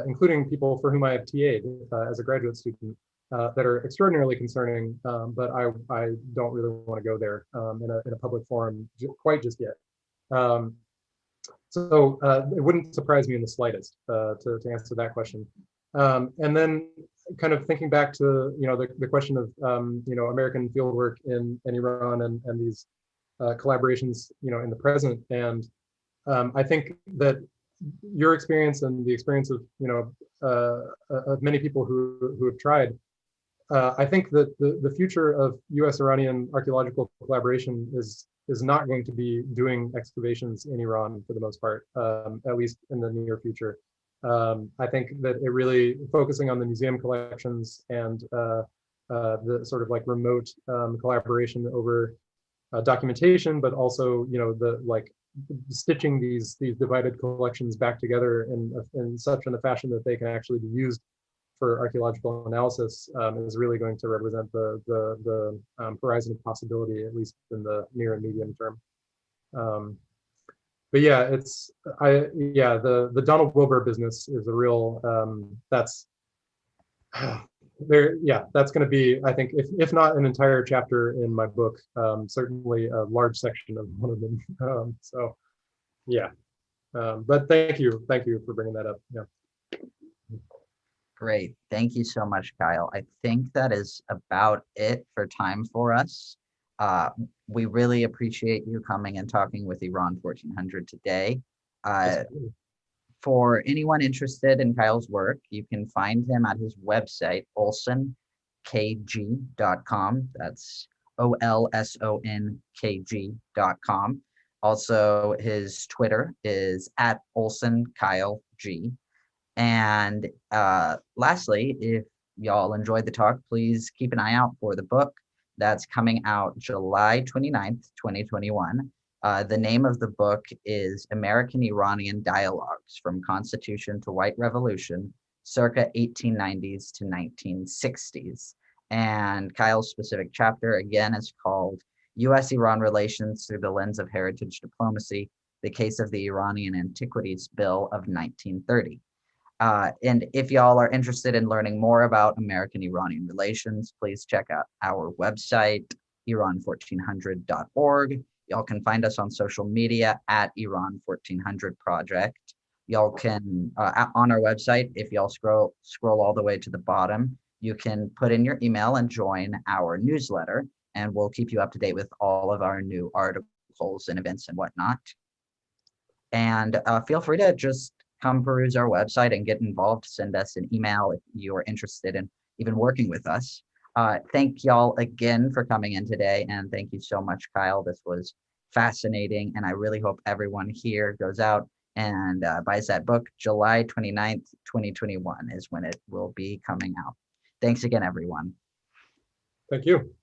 B: including people for whom I have TA'd as a graduate student, that are extraordinarily concerning, but I don't really want to go there in a public forum quite just yet. It wouldn't surprise me in the slightest to answer that question. And then kind of thinking back to the question of American fieldwork in Iran and these collaborations in the present, and I think that your experience and the experience of many people who have tried, I think that the future of U.S. Iranian archaeological collaboration is not going to be doing excavations in Iran for the most part, at least in the near future. I think that it really focusing on the museum collections and the sort of like remote collaboration over documentation, but also stitching these divided collections back together in such a fashion that they can actually be used for archaeological analysis is really going to represent the horizon of possibility, at least in the near and medium term. But yeah, the Donald Wilbur business is a real that's going to be, I think, if not an entire chapter in my book, certainly a large section of one of them. But thank you for bringing that up. Yeah.
A: Great. Thank you so much, Kyle. I think that is about it for time for us. We really appreciate you coming and talking with Iran 1400 today. For anyone interested in Kyle's work, you can find him at his website, olsonkg.com. That's olsonkg.com. Also, his Twitter is at olsonkyleg. And lastly, if y'all enjoyed the talk, please keep an eye out for the book that's coming out July 29th, 2021. The name of the book is American-Iranian Dialogues from Constitution to White Revolution, circa 1890s to 1960s. And Kyle's specific chapter, again, is called U.S. Iran Relations Through the Lens of Heritage Diplomacy, the Case of the Iranian Antiquities Bill of 1930. And if y'all are interested in learning more about American-Iranian relations, please check out our website, iran1400.org. Y'all can find us on social media at Iran1400 Project. Y'all can, on our website, if y'all scroll all the way to the bottom, you can put in your email and join our newsletter, and we'll keep you up to date with all of our new articles and events and whatnot. And feel free to just come peruse our website and get involved. Send us an email if you are interested in even working with us. Thank y'all again for coming in today. And thank you so much, Kyle. This was fascinating. And I really hope everyone here goes out and buys that book. July 29th, 2021 is when it will be coming out. Thanks again, everyone.
B: Thank you.